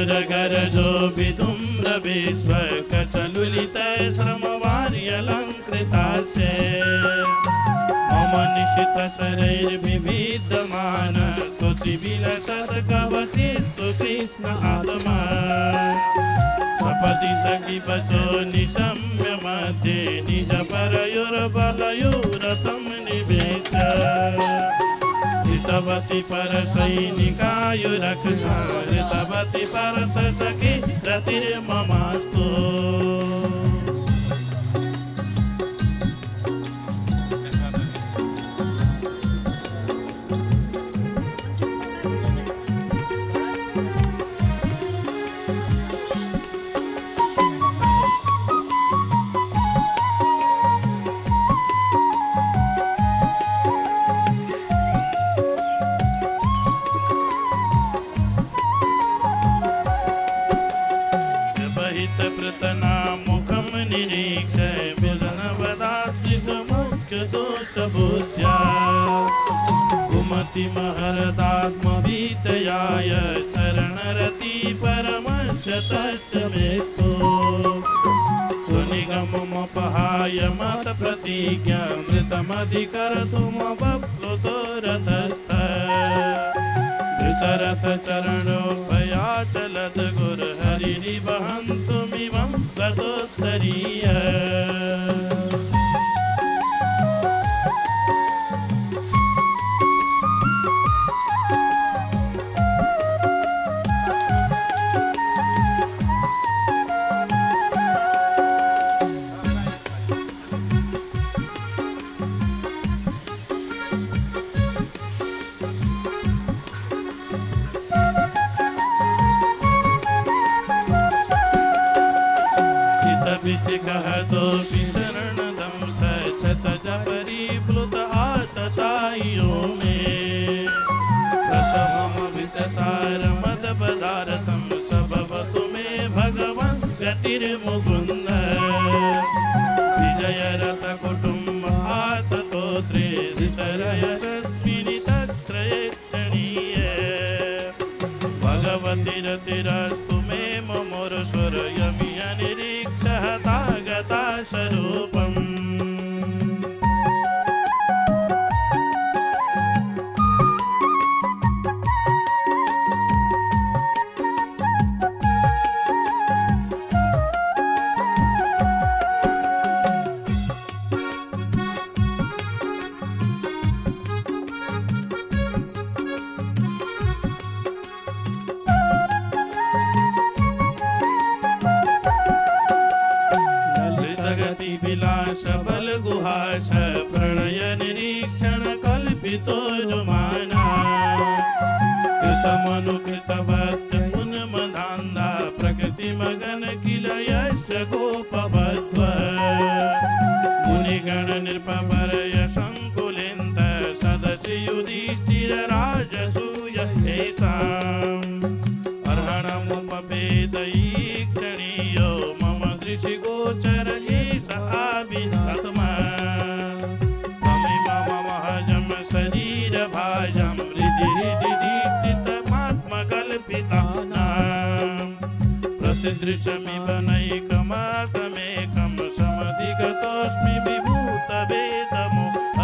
सुरगरजो विधुम्र विश्वकचलुलित श्रमवार्यलङ्कृतास्य मम निशित शरैर्विविद्यमान तुचिविलसद्गवतिस्तु कृष्ण आत्मा सपदि सखि वचो निशम्य मध्ये निज परयोर्बलयोरतं निवेश ऋतवती परसैनिकायुरक्षा ऋतवती परत सखि रतिर्ममास्तु महरदात्मवीतयाय शरणरति परमस्य तस्य मेस्तु स्वनिगममपहाय मतप्रतिज्ञामृतमधिकर्तुमवप्लुतो रथस्थ धृतरथचरणोपयाचलत् गुरुहरिरिवहन्तुमिमं गतोत्तरीय कहतोऽपि शरणदं सशतजपरिप्लुत आततायो मे प्रसवमविशसारमदपदार्थं सबवतु मे भगवन् गतिर्मुकुन्द विजयरथकुटुम्बाततोत्रे ऋतरयरश्मिनि तच्छ्रयेक्षणीय भगवति रतिरस्तु मे ममोरस्वरयमियनिरीक्षः स्वरूपम् विलासबल गुहास प्रणय निरीक्षण कल्पितो जुमाना कृतमनुकृतवत् पुनमधान्धा प्रकृतिमगन किल यस्य गोपवध्व मुनिगण नृपवर्य संकुलिन्त सदसि युधिष्ठिरराजसूय येषाम् अर्हणमुपभेदयीक्षणीयो मम दृशि गोचर तमिममहजं शरीरभाजं हृदि स्थितमात्मकल्पितानां प्रतिदृशमिव नैकमाकमेकं समधिगतोऽस्मि विभूतभेदमोह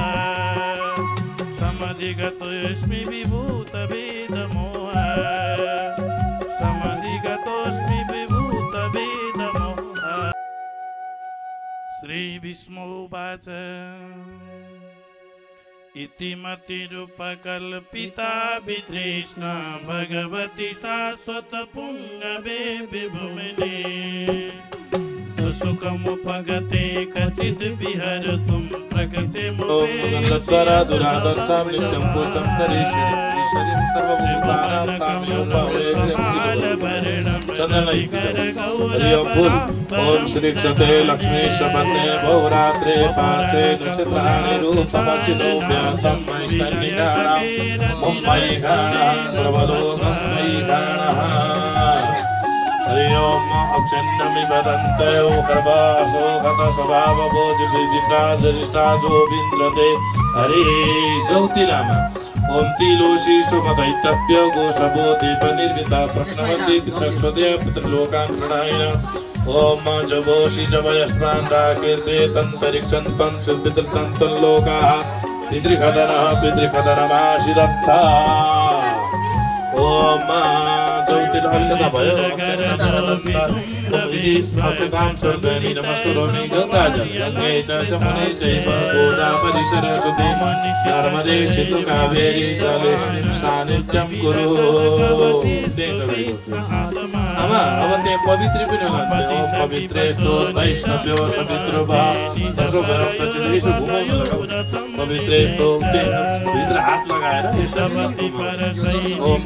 समधिगतोऽस्मि विभूतभेदमोह समधिगतोऽस्मि विभूतभेदमोह। श्री विष्णुवाच इति मतिरुपकल्पिता वितृष्णा भगवती शाश्वत पुण्यवे विभुमिने सुसुखमुपगते कचिद् विहर्तुं प्रकृतिमुपे दुरादर्शां नित्यं पुष्टं करिष्यति सर्वभूतानां ओम श्री क्षते लक्ष्मी शबन्ने बहुरात्रे पार्श्वे नक्षत्राणि रूपमसितो व्यातं मैकर्णिकाणां मुम्बई घाणः सर्वलोकं मयि घाणः हरि ओम अक्षन्नमि वदन्ते गर्भासो गत स्वभावभोज विविद्राजरिष्टाजो विन्द्रते हरि ज्योतिलामा ओम त्रिलोची सोमदैत्यभ्य गोषभो दीपनिर्मिता प्रक्षमन्ति पितृक्षोदय पितृलोकान् प्रणयन ओम जवोषि जवयस्मान् राकीर्ते तन्तरिक्षं तं सुपितृतं लोकाः पितृखदनमाशिदत्ता ओम ज्योतिर्हर्षदा भयो अक्षतां स्वर्गनि नमस्करोमि गङ्गाजल गङ्गे च जमुने चैव गोदावरी सरस्वती नर्मदे सिन्धु कावेरी जलेस्मिन् सान्निध्यं कुरु अब त्यहाँ पवित्र पनि लाग्छ ओम पवित्रेषु वैष्णव्यो सवित्रो भा सर्व प्रचलित घुमाउनु पवित्रेषु भित्र हात लगाएर ओम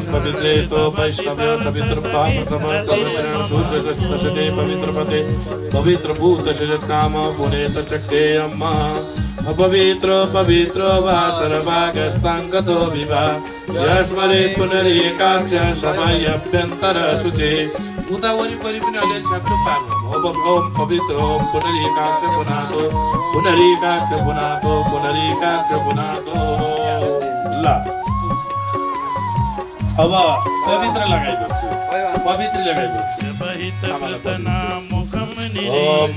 पवित्रेषु वैष्णव्यो सवित्रो भा प्रथम चन्द्रकिरण सूर्यग्रस्तसते पवित्र पते पवित्र भूत काम पुनेत चक्रेयम् अपवित्र पवित्र वा सर्वागस्ताङ्गतो विवाह यस्मरे पुनरेकाक्ष समयभ्यन्तर शुचे उता वरिपरि पनि अलि शब्द पार्नु ओम पवित्र ओम पुनरेकाक्ष पुनातो पुनरेकाक्ष पुनातो पुनरेकाक्ष पुनातो ल अब पवित्र लगाइदो पवित्र लगाइदो ओम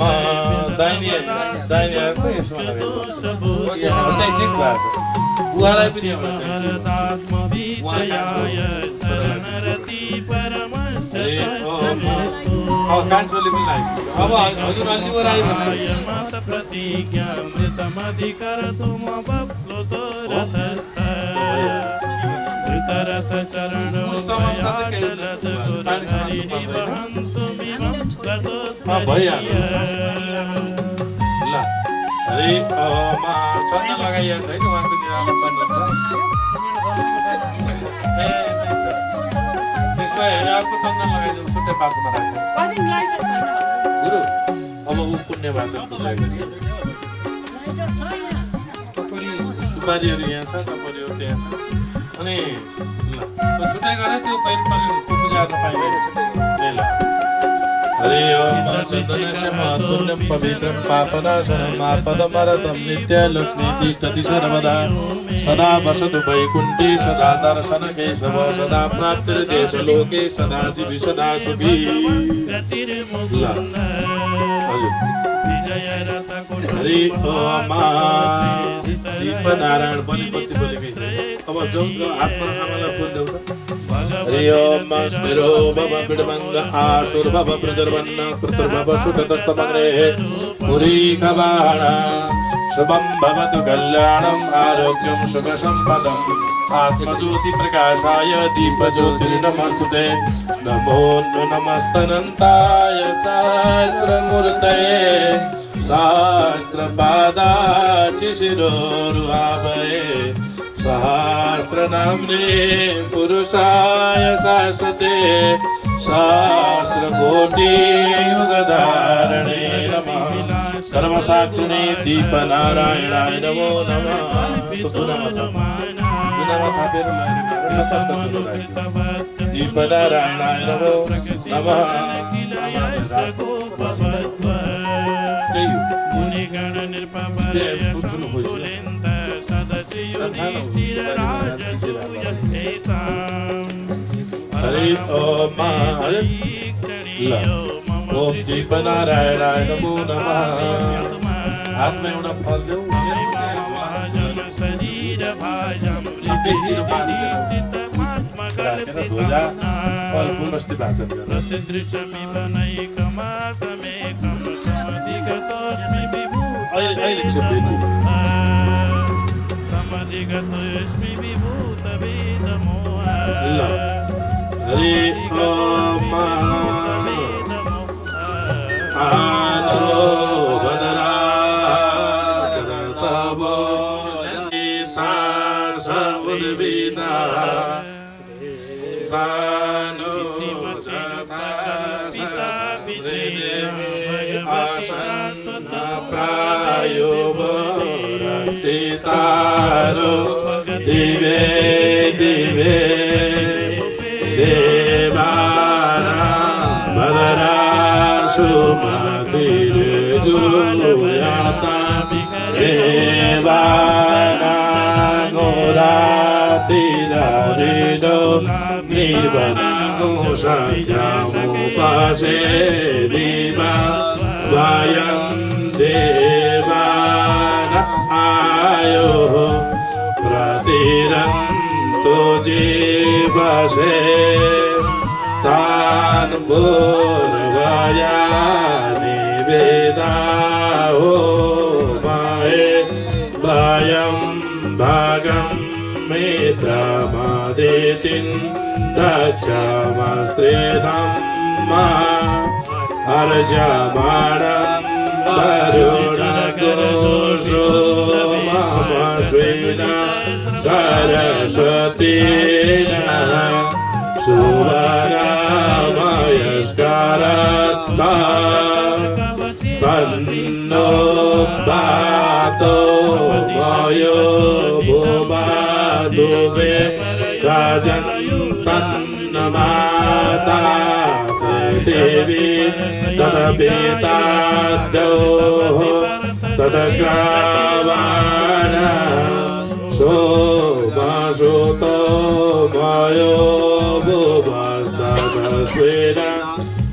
दाइने को यसमा लगाइदो यहाँ ठिक भएको छ बुवालाई पनि कान्छोले पनि लाग्छ अब हजुर अलि ओराइ भइहाल्यो ल अरे चन्दन लगाइएको छैन उहाँको निरामा चन्दन छ त्यसमा हेरेर अर्को चन्दन लगाइदिनु छुट्टै पात्रोमा राख्नु गुरु अब ऊ पुण्य वाचन सुपारीहरू यहाँ छ तपाईँहरू त्यहाँ छ अनि ल छुट्टै गरेर त्यो पहिले पूजा गर्न पाइँदैन ल हरे ओम चन्दनस्य महत्पुण्यं पवित्रं पापनाशनं आपदमरतं नित्य लक्ष्मी तिष्ठति सर्वदा सदा वसतु वैकुण्ठे सदा दर्शन केशव सदा प्राप्तिर्देश लोके सदा जीवि सदा सुखी हरे ओम दीपनारायण बलिपति बोलेकै अब जौन आत्मालाई बोल्दै हरि ओम स्थिरो भव पिडमंग आशुर्भव प्रजर्वन्न कृतर्भव सुततस्तमग्रे पुरीकवाण शुभं भवतु कल्याणं आरोग्यं सुखसम्पदम् आत्मज्योति प्रकाशाय दीपज्योतिर्नमस्तुते नमो नमस्तनन्ताय सहस्रमूर्तये सहस्रपादाचिशिरोरुहावये सहस्रनाम्ने पुरुषाय शाश्वते सहस्रकोटि युगधारणे नमः सर्वसाक्षिणे दीपनारायणाय नमो नमः दीपनारायणाय नमो नमः हरे ओम ओम दीपनारायणाय नमो नमः हाथ में एउटा फल देऊ ध्वजा फल फूल बस्ती भाषण अहिले हरे ओम आनो बदरा करतबो जनिता सर्वविदा बानो जथा आसन प्रायो रक्षितारो दिवे दिवे देवाना मदरा सुमतिरे जुयाता देवाना गोरा निबन्धु सख्यमुपासे दिवा वयं देवान आयो प्रतिरन्तो जीवसे तान् पूर्वया निवेदाहो महे वयं भागं मित्रमदितिं दक्षमस्त्रेदं अर्जमाणं वरुणगोषो मम स्वेन सरस्वतीन सुवरामयस्करत्ता तन्नो वातो वायो भुवादुवे गाजन्तन्नमाता पृथिवी तदपिताद्योः तदग्रावाण सोमसुतो मयो भुवस्तदस्वेन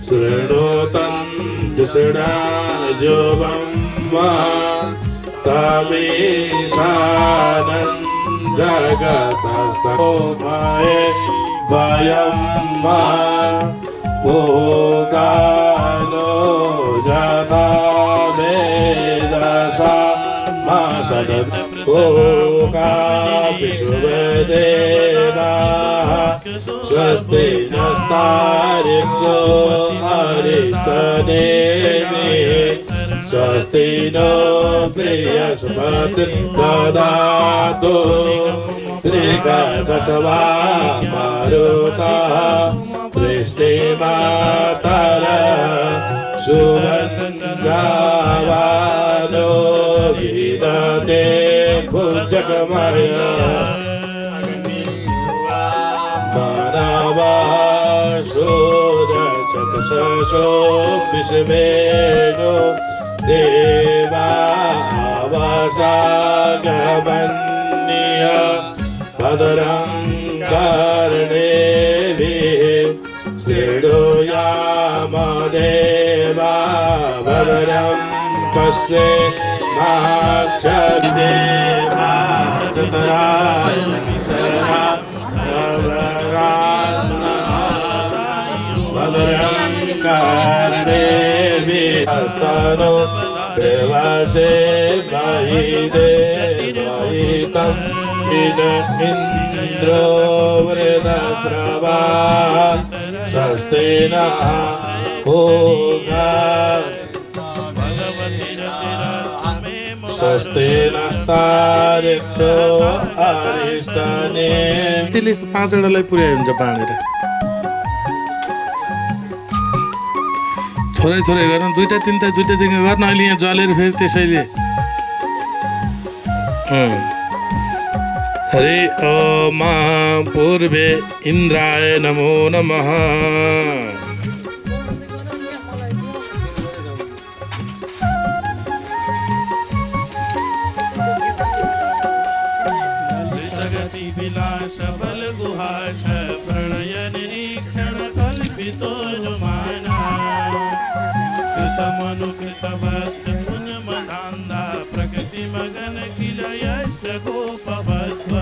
शृणोतं दिशडाजुवं वा तमीशानं जगतस्थो महे वयं वा भोगानो जाता वेदसा मा सदत् भोगा विश्वदेवाः स्वस्ति नस्तारिक्षो हरिस्तनेमि स्वस्ति नो बृहस्पतिर्ददातु त्रिकदशवा मारुतः वृष्टिमातरः सुरञ्जावानो विदते भुजगमय मानवाशोरशतशो विश्वेनो देवावसागमन्य भद्रं कर्णेभिः शृणुयामदेवा भद्रं पश्येमाक्षदेवा चतुराय भद्रं कर्णेभिः स्तनो देवासे महिदेवहितं इन्द्रो वृदस्रवा स्वस्ति नः भोगा स्वस्ति नस्तारिक्षो अरिष्टने त्यसले 5 वटालाई पुर्याइ हुन्छ बाँडेर थोरै थोरै गर्न दुईटा तिनटा गर्न अहिले यहाँ जलेर फेरि त्यसैले हरे मा पूर्वे इन्द्राय नमो नमः विलास बल गुहास प्रणय निरीक्षण कल्पितो माना कृतमनुकृतवत् पुण्यमदान्दा प्रकृति मगन किल यश्च गोपवद्व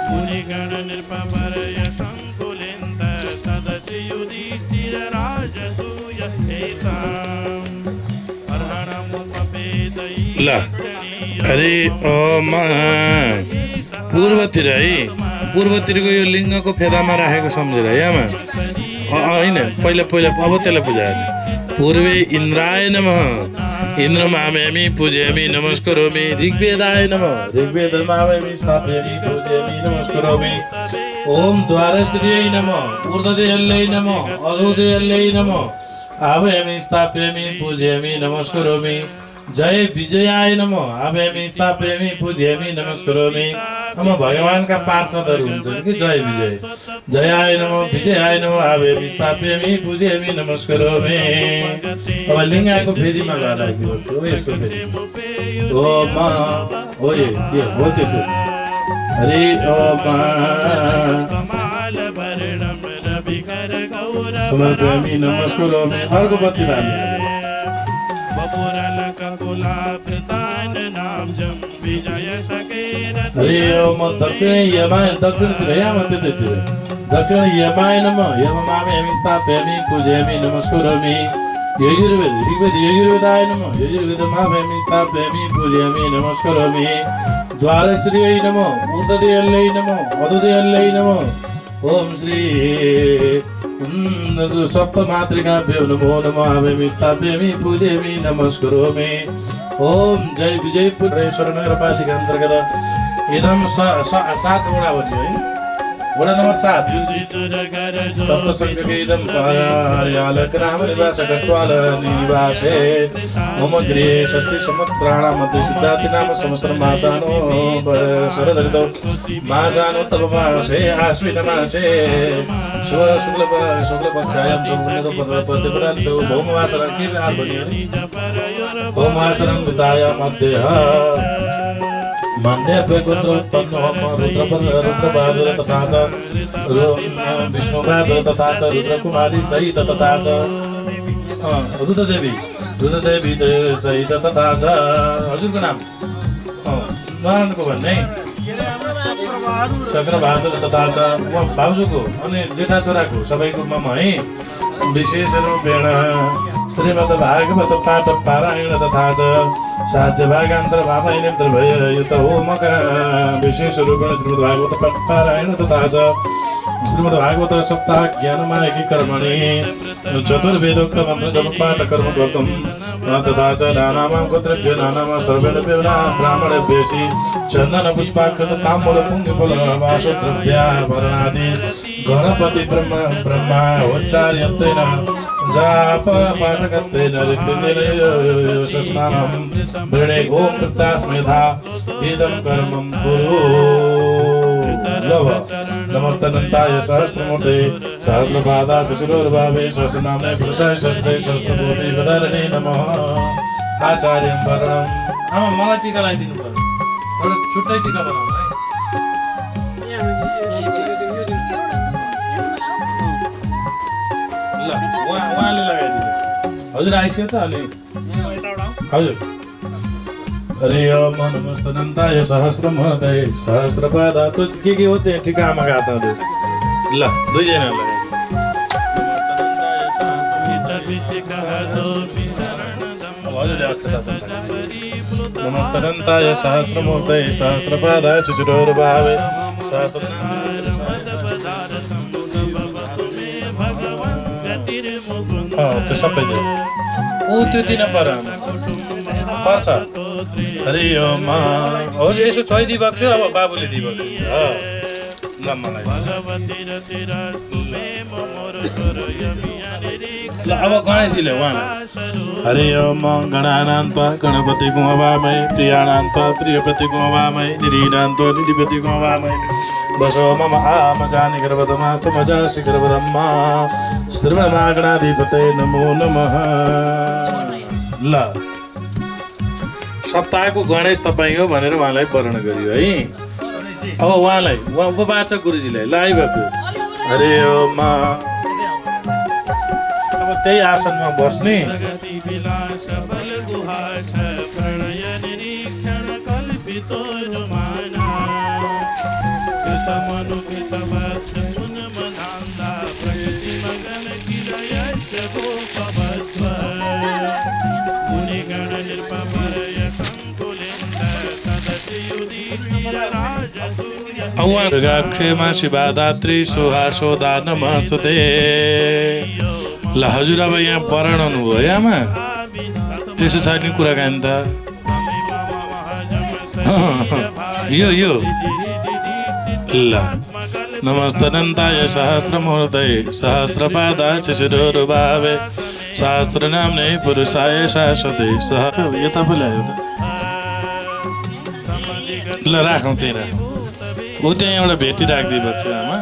मुनिगण नृपवर यशंकुलिन्द सदसि युधिष्ठिर राजसूय तेषाम् अर्हणमुपवेदयि अरे पूर्वतिर है पूर्वतिरको यो लिङ्गको फेदामा राखेको सम्झेर यहाँमा होइन पहिला अब त्यसलाई बुझाएर पूर्वे इन्द्राय नमः इन्द्रमाम्यामि पूजयामि नमस्करोमि ऋग्वेदाय नमः ऋग्वेदमाम्यामि स्थापयामि पूजयामि नमस्करोमि ओम द्वारश्रियै नमः ऊर्ध्वदेहल्यै नमः अधोदेहल्यै नमः आवाहयामि स्थापयामि पूजयामि नमस्करोमि जय विजयाय नमः आवाहयामि स्थापयामि पूजयामि नमस्करोमि हम भगवानका पार्षदहरू हुन्छन् कि जय विजय जयाय नमः विजयाय नमः आवाहयामि स्थापयामि पूजयामि नमस्करोमि अब लिङ्गको फेदीमा गएर हो यसको फेदी हो म हो यो के हो त्यसो हरि ओम समर्पयामि नमस्करोमि अर्को बत्ती बाल्नु हरि ओम दक्षिण यमाय दक्षिणतिर यामतिर दक्षिण यमाय नमः यममामि स्थापयामि पूजयामि नमस्करोमि यजुर्वेद ऋग्वेद यजुर्वेदाय नमः यजुर्वेदमामि स्थापयामि पूजयामि नमस्करोमि द्वारश्रीयै नमः ऊर्ध्वदेहल्यै नमः अधोदेहल्यै नमः ओम श्री सप्तमातृकाभ्यो नमो नमः आमि स्थापयामि पूजयामि नमस्करोमि ओम जय विजयपुरेश्वर नगरपालिका अन्तर्गत इदम 7 वडा भन्यो है वडा नम्बर 7 सप्त संख्यके इदम कार्याल ग्राम निवास कट्वाल निवासे मम गृहे षष्ठी संवत्सराणां मध्ये सिद्धार्थ नाम संवत्सर मासानो शरदऋतौ मासानो तव मासे आश्विन मासे शुक्लपक्षायां शुक्लपक्षायां भौमवासरं के भौमवासरं विदाय मध्यः मन्ये उत्पन्नो रुद्रबहादुर तथा च विष्णुबहादुर तथा च रुद्रकुमारी सहित तथा च रुद्रदेवी सहित तथा च हजुरको नाम नारायणको भन्ने चक्रबहादुर तथा च भाउजूको अनि जेठा छोराको सबैको मम है विशेष रूपेण श्रीमद् भागवत पाठ पारायण तथा च साध्य भागान्तर भावैनेत्र भय युत होमक विशेष रूपेण श्रीमद् भागवत पाठ पारायण तथा च श्रीमद् भागवत सप्ताह ज्ञानमायिकी कर्मणि चतुर्वेदोक्त मंत्र जप पाठ कर्म कर्तुं तथा च नानामां गोत्रेभ्यो नानामां सर्वेभ्यो ब्राह्मणेभ्यसि चन्दन पुष्पाक्षत ताम्बूल पुण्यफल वासोद्रव्याभरणादि गणपति ब्रह्मा उच्चार्यत्वेन जाप पाठकत्वेन ऋत्विजेन स्नानं वृणे गों कृतास्मेधा इदं कर्मं कुरु नमस्तनन्ताय सहस्रमूर्ते सहस्रपादा शिशिरोर्भावे सहस्रनाम्ने पुरुषाय सहस्रे सहस्रकोटि वदने नमः आचार्यं वरणम् आमा मलाई टीका लगाइदिनु पर्यो एउटा छुट्टै टीका बनाउनु है ल उहाँले लगाइदिनु हजुर आइसक्यो त अलि हजुर हरि ओम नमस्तनन्ताय सहस्रमूर्ते सहस्रपादा तो के हो त्यहाँ ठिकामा गाता दे ल दुईजना नमस्तनन्ताय सहस्रमूर्ते सहस्रपादा शिशिरोर्भावे त्यो सबै दे ऊ त्यो दिन पर्छ हरि ओम हजुर यसो छोइ दिइबक्छु अब बाबुले दिइबक्छु ल मलाई ल अब गणेशजीले उहाँलाई हरि ओम गणानान्त गणपति गुहवामय प्रियाणान्त प्रियपति गुहवामय निरीनान्त निधिपति गुहवामय बसो मम आम जानि गर्भदमा तुमजासि गर्भदम्मा सर्वमागणाधिपते नमो नमः ल सप्ताहको गणेश तपाईँ हो भनेर उहाँलाई वर्ण गरियो है अब उहाँलाई उपवाचक गुरुजीलाई लाइभएको हरे ओम अब त्यही आसनमा बस्ने क्षेमा शिवादात्री सुहासोदा नमस्तुते ल हजुर अब यहाँ पराउनु भयो आमा त्यसो छ नि कुराकानी त यो ल नमस्तनन्ताय सहस्रमूर्ते सहस्रपादा शिशिरोर्भावे सहस्रनाम्ने पुरुषाय शाश्वते यता पो ल्यायो त ल राखौँ त्यही राखौँ ऊ त्यहाँ एउटा भेटी राखिदिइबक्छु आमा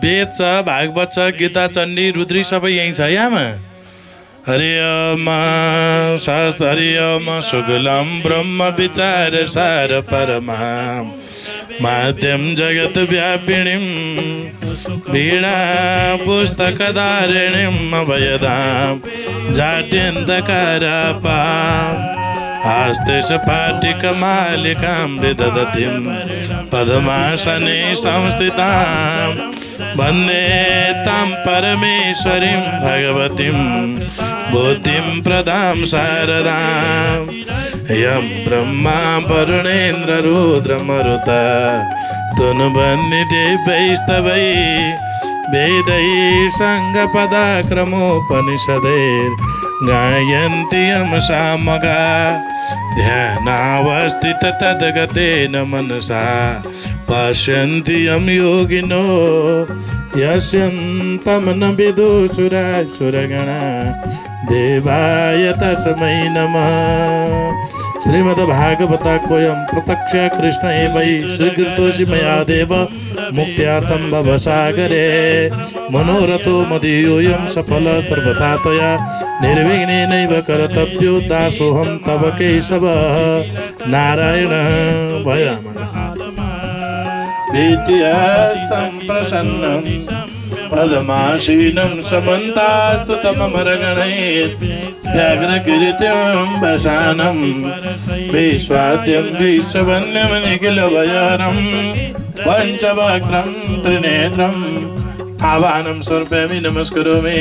वेद छ, भागवत छ, गीता, चण्डी, रुद्री सबै यहीँ छ यहाँमा। हरि ओम शास्त्र हरि ओम शुक्लम ब्रह्म विचार सार परमा माध्यम जगत व्यापिणीं वीणा पुस्तकधारिणीं अभयदां जाड्यन्धकारापाम् आस्ते पाटिकमालिकां विदधतीं पद्मासने संस्थितां वन्दे तां परमेश्वरीं भगवतीं बुद्धिं प्रदां शारदां यं ब्रह्मा वरुणेन्द्र रुद्रमरुता तनुभन्निदेवैस्तवै वेदैः सङ्गपदाक्रमोपनिषदैर्गायन्ति यं सामगा ध्यानावस्थित तद्गतेन मनसा पश्यन्ति यं योगिनो यस्यन्तं न विदुषुरासुरगणा देवाय तस्मै नमः। श्रीमद्भागवताकोऽयं प्रत्यक्ष कृष्ण एवै स्वीकृतोऽसि मया देव मुक्त्यार्थं भवसागरे मनोरथो मदीयोऽयं सफल सर्वथा त्वया निर्विघ्नेनैव कर्तव्यो दासोऽहं तव केशव नारायण भयामः भीत्यास्तं प्रसन्नं पद्मासीनं समन्तास्तु तममरगणैर्व्याघ्रकीर्तिं वसानं विश्वाद्यं विश्ववन्यं निखिलभयानं पञ्चवक्त्रं त्रिनेत्रम् आवाहनं समर्पयामि नमस्करोमि।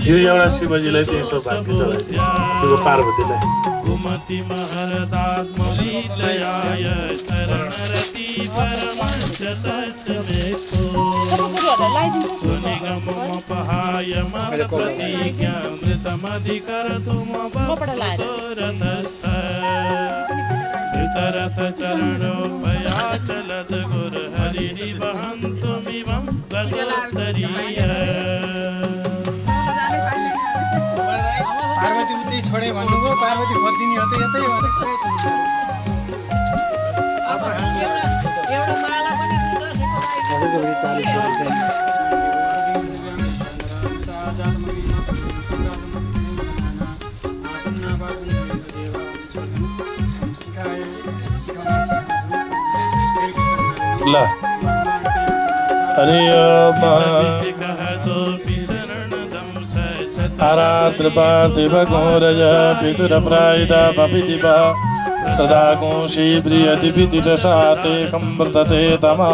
यो एउटा शिवजीलाई चाहिँ सौभाग्य चढाइदियो शिव पार्वतीलाई। पार्वती उतै छोडे भन्नुभयो, पार्वती खोजिदिने यतै यतै ल हरि ओम आरात्र पार्थिव घोरज पितुर प्रायिता पपितिपा सदा गोषी प्रियति पितिरसाते कंवर्तते तमा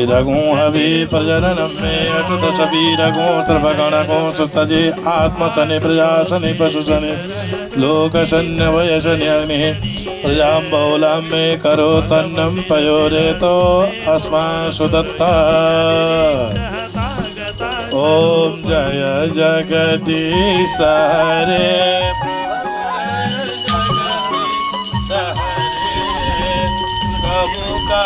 इदगो हवि प्रजननं मे अचुत सबीरगो सर्वगणगो सुस्तजे आत्मसने प्रजासने पशुसने लोकसन्य वयसने अग्नि प्रजां बहुलां मे करो तन्नं पयोरेतो अस्मासु दत्ता। ओम जय जगदीश हरे प्रभु का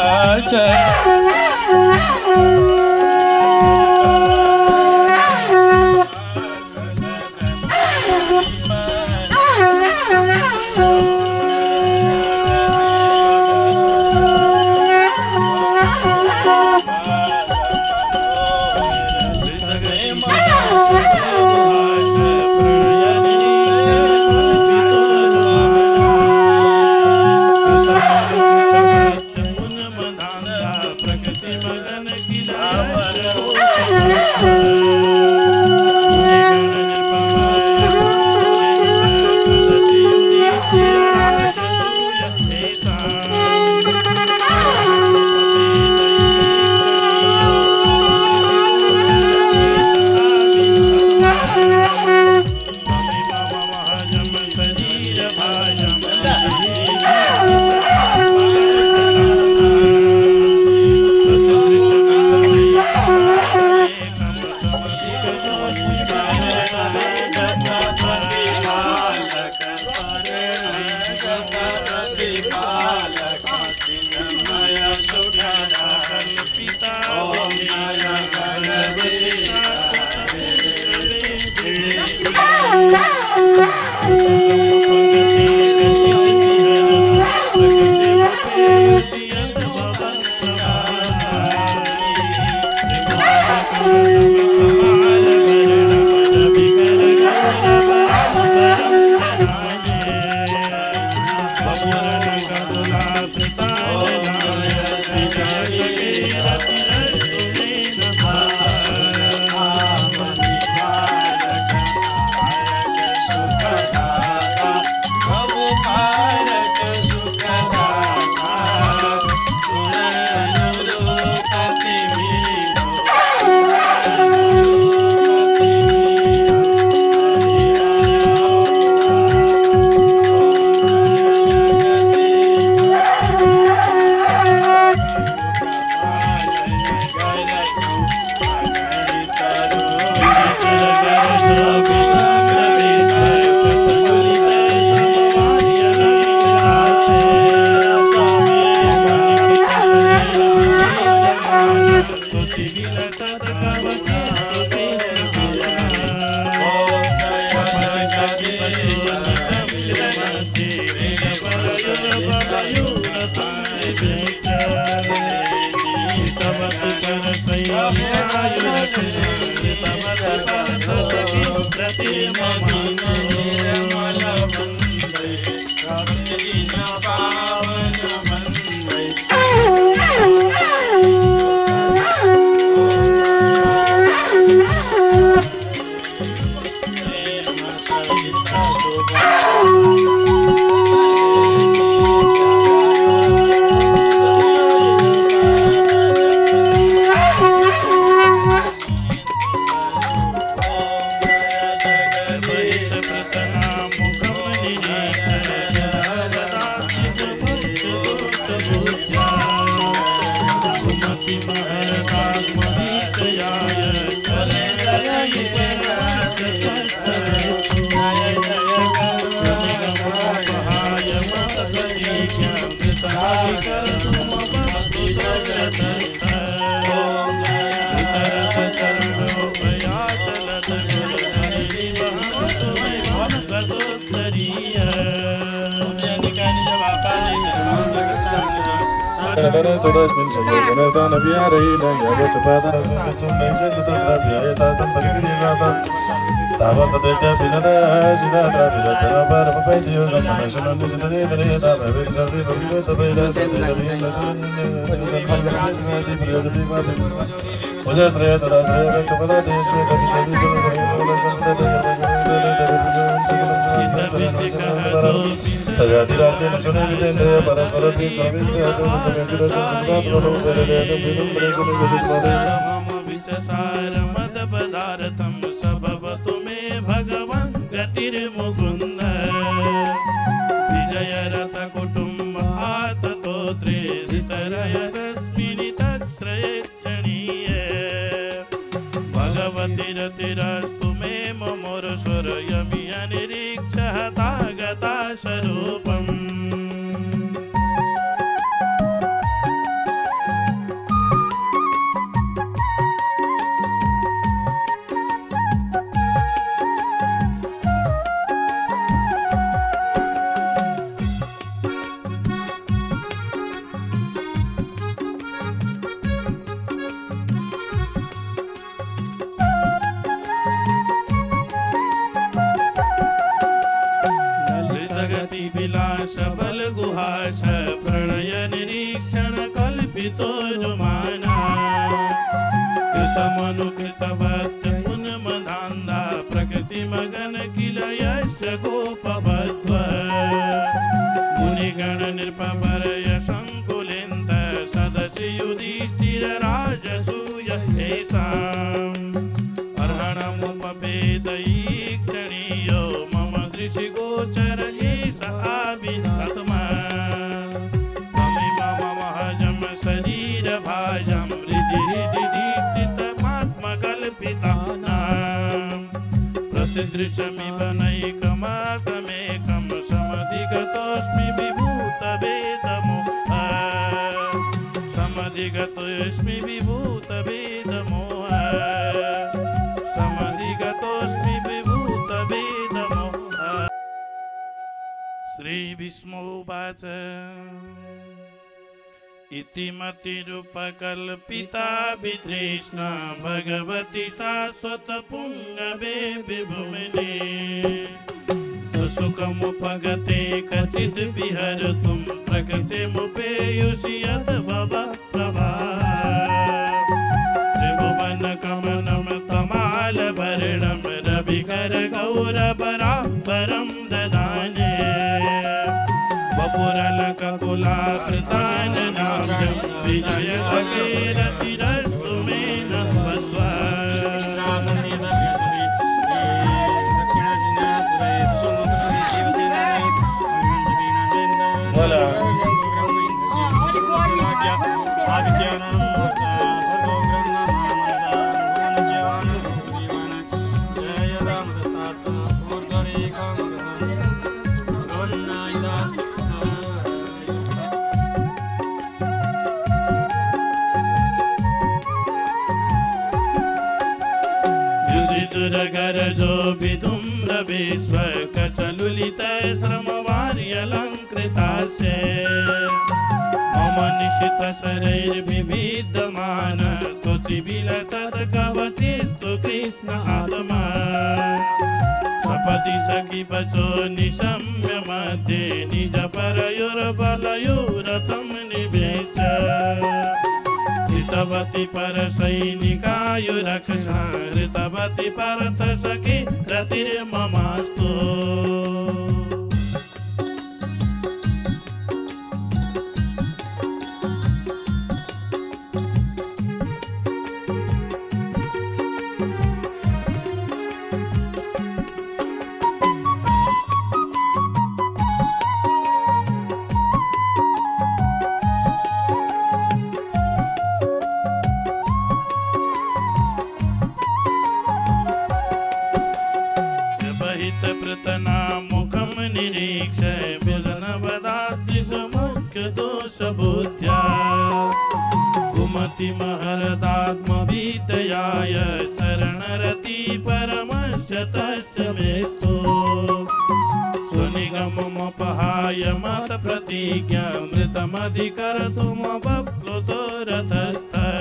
दृश्यमिव नैकमाकमेकं समधिगतोऽस्मि समधिगतोऽस्मि विभूतभेदमोह समधिगतोऽस्मि विभूतभेदमोह। श्रीभीष्मोवाच इति मतिरुपकल्पिता वितृष्णा भगवती शाश्वतपुङ्गवे विभुमिने सुसुखमुपगते कचिद् विहर्तुं प्रकृतिमुपेयुषि यद्भवप्रभा त्रिभुवनगमनं तमालभरणं रविकरगौरवराम्बरं ददाने वपुरलककुलाकृताननाब्जं विजयसखेरतिरस्तु मे नत्वद्वा। दुरगरजो विधुम्रविश्व कचलुलितश्रमवार्यलङ्कृतास्य मम निशितशरैर्विविद्यमान त्वचिविलसत्कवचिस्तु कृष्ण आत्मा सपसि सखिवचो निशम्य मध्ये निजपरयोर्बलयोरथं निवेश्य ऋतवती परसैनिकायुरक्षसा ऋतवती पार्थसखी रतिर्ममास्तु। मुखं निरीक्ष व्यजनवदाद्रिसमुख्यदोषबुद्ध्या कुमति महरदात्मविद्याय शरणरति परमस्य तस्य मेस्तु स्वनिगममपहाय मतप्रतिज्ञामृतमधिकर्तुमप्लुतो रथस्थः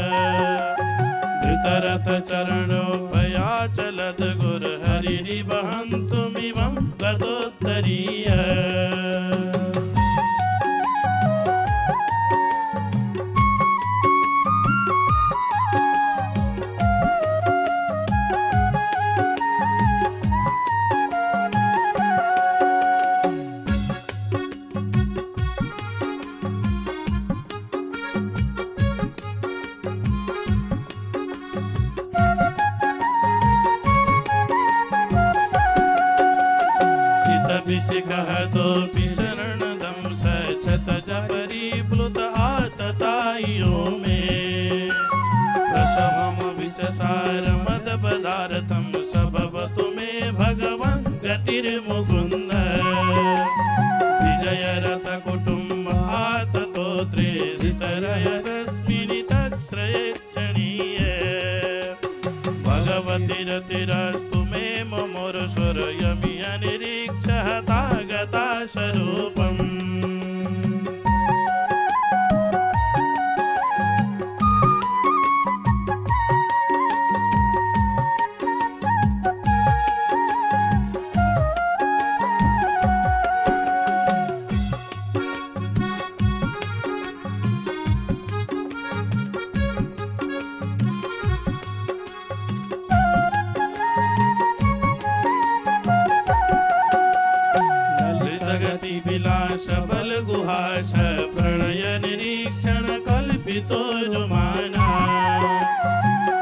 धृतरथचरणोपयाचलत् गुरुहरिरिवहन्तुमिवं गतोत्तरीय। कहतोऽपि शरणदंश शतज परिप्लुत आततायो मे प्रसवम विषसारमदपदार्थं सबवतु मे भगवन् गतिर्मुकुन्द विजयरथ कुटुम्बाततोत्रे धृतरयरस्मिनि तच्छ्रयेक्षणीय भगवति रतिरस्तु मे ममोरस्वरयमि अनिरीक्षः तागता स्वरूपम्। विलास बल गुहास प्रणय निरीक्षण कल्पितो रुमाना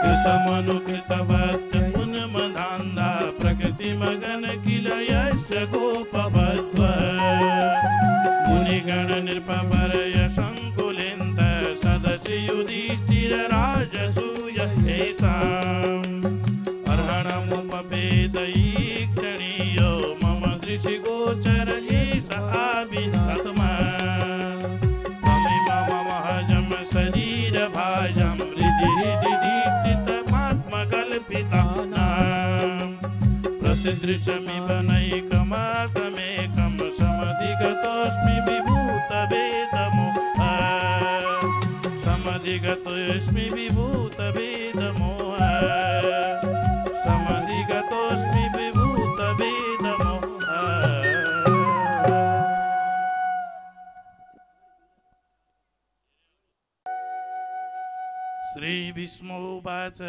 कृतमनुकृतवत् उन्मदान्धा प्रकृति मगन किल यस्य गोपवध्व मुनिगण नृपवर्य संकुलेन्त सदसि युधिष्ठिर राजसूय येषाम् अर्हणमुपभेदयीक्षणीयो मम दृशि गोचर आत्मा तमेव मम हजम शरीर भा पुरुषमिवनैकमात्रमेकं समधिगतोऽस्मि विभूतभेदमोहा समधिगतोऽस्मि विभूतभेदमोहा समधिगतोऽस्मि विभूतभेदमोहा। श्रीभीष्मोवाच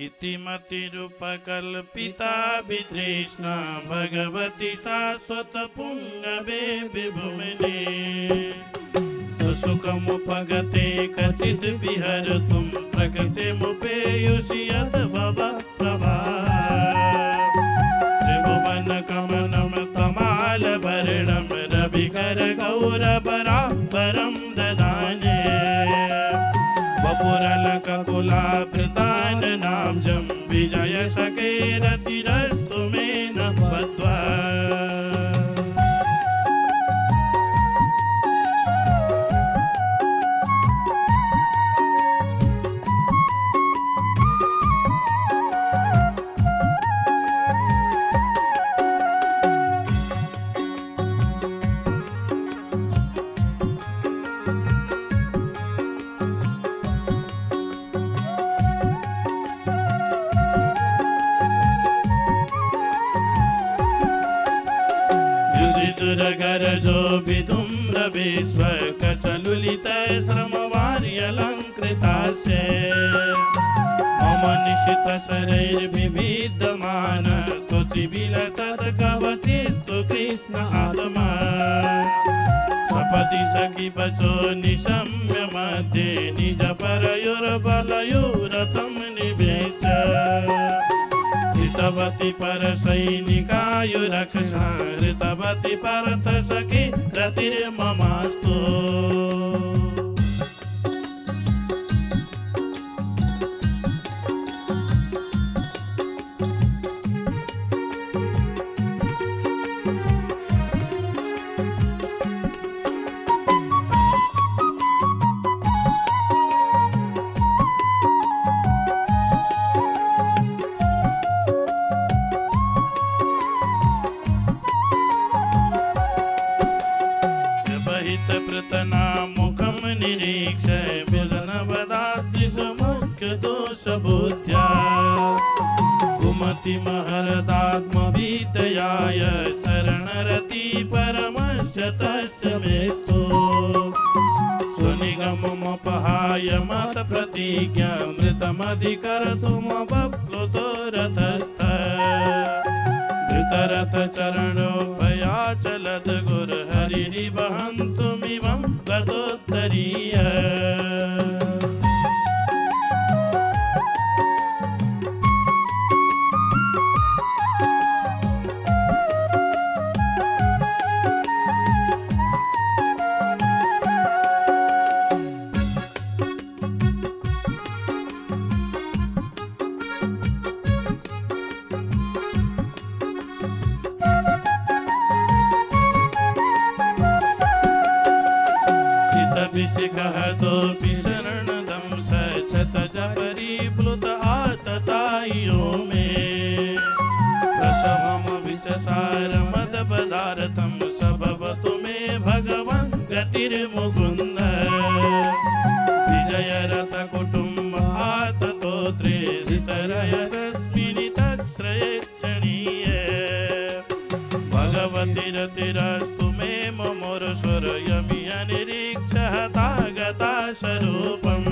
इति मतिरुपकल्पिता वितृष्णा भगवती शाश्वतपुङ्गवे विभुमिने सुसुखमुपगते कचिद् विहर्तुं प्रकृतिमुपेयुषि यद्भवप्रभा त्रिभुवनगमनं तमालभरणं रविकरगौरवराम्बरं ददाने वपुरलककुलाभृतान्नाब्जं विजयसखेरतिरस्तु मे न बद्ध्वा। दुरगरजो विधुम्रविश्वकचलुलितश्रमवार्यलङ्कृतास्य मम निशितशरैर्विविद्यमान त्वचिविलसत्कवचिस्तु कृष्ण आत्मा सपसि सखिवचो निशम्य मध्ये निजपरयोर्बलयोरतं निवेश्य ऋतवती परसैनिकायुरक्षसा ऋतवती परथ सखी रतिर्ममास्तु। मुखं निरीक्ष व्यजनवदाद्रिसमुख्यदोषबुद्ध्या कुमति महरदात्मविद्याय शरणरति परमस्य तस्य मेस्तु स्वनिगममपहाय मतप्रतिज्ञामृतमधिकर्तुमप्लुतो रथस्थः धृतरथचरणोपयाचलत् गुरुहरिरिवहन्तुमिवं गतोत्तरीय। कहतोऽपि शरणदं सशतज परिप्लुत आततायो मे प्रसवं विषसारमदपदार्थं सबवतु मे भगवन् गतिर्मुकुन्द विजयरथकुटुम्बाततोत्रे धृतरयरश्मिनि तच्छ्रयेक्षणीय भगवति रतिरस्तु मे ममोरस्वरयमि अनिरीक्षः तागता स्वरूपम्।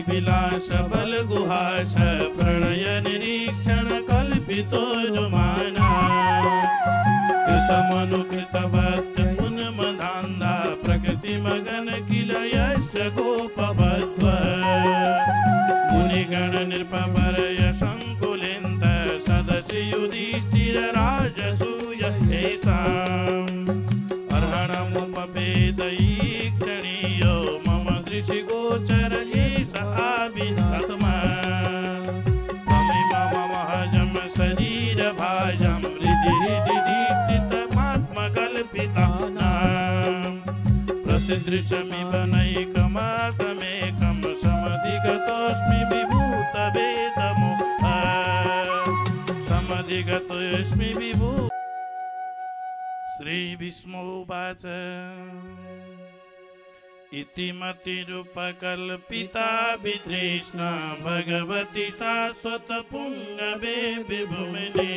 विलास बल गुहास प्रणय निरीक्षण कल्पितो रुमाना कृतमनुकृतवत् उन्मदान्धा प्रकृति मगन किल यस्य गोपबद्ध मुनिगण नृपवर्य संकुलिन्त सदसि युधिष्ठिर सुसुखमुपवेदयीक्षणीयो मम दृशिगोचर एष आविरात्मा त्वमेव महजं शरीरभाजं हृदि हृदि स्थितमात्मकल्पितानां प्रतिदृशमिव नैकमाकमेकं समधिगतोऽस्मि विभूतवेदमुक्तः समधिगतोऽस्मि विभू श्री विष्णुवाच इति मतिरुपकल्पिता वितृष्णा भगवती शाश्वतपुङ्गवे विभुमिने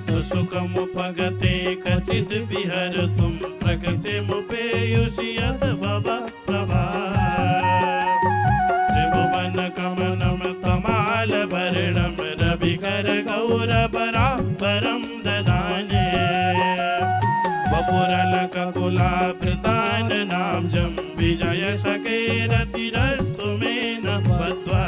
सुसुखमुपगते कचिद् विहर्तुं प्रकृतिमुपेयुषि यद्भवप्रभा त्रिभुवनगमनं तमालभरणं रविकरगौरवराम्बरं ददाने वपुरलककुलाभृताननाब्जं विजयशकेरतिरस्तु मे न बद्ध्वा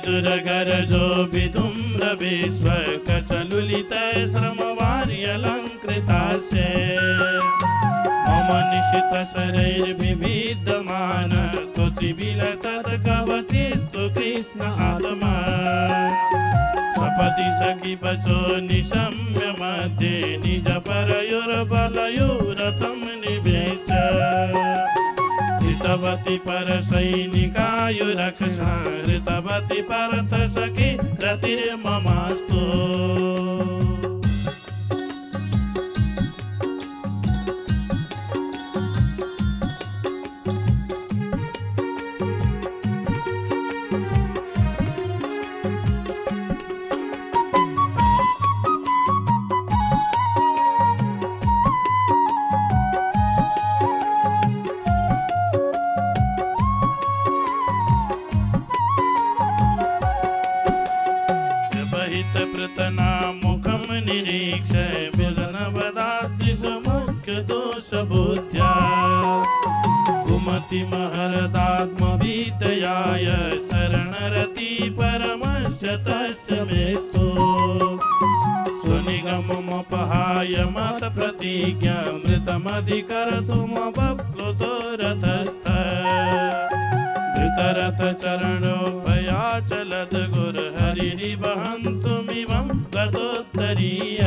दुरगरजो विधुम्रविश्वकचलुलितश्रमवार्यलङ्कृतास्य मम निशितशरैर्विविद्यमान स्तुतिविलसत्कवचिस्तु कृष्ण आत्मा सपसि सखिवचो निशम्य मध्ये निजपरयोर्बलयोरथं निवेश्य ऋतवती परसैनिकायुरक्षसा ऋतवती परथ सखी रतिर्ममास्तु मुखं निरीक्ष व्यजनवदाद्रिसमुख्यदोषबुद्ध्या कुमति महरदात्मविद्याय शरणरति परमस्य तस्य मेस्तु स्वनिगममुपहाय मतप्रतिज्ञामृतमधिकर्तुमप्लुतो रथस्थः धृतरथचरणोपयाचलत् गुरुहरिरिवहन्तुमिवं गतोत्तरीय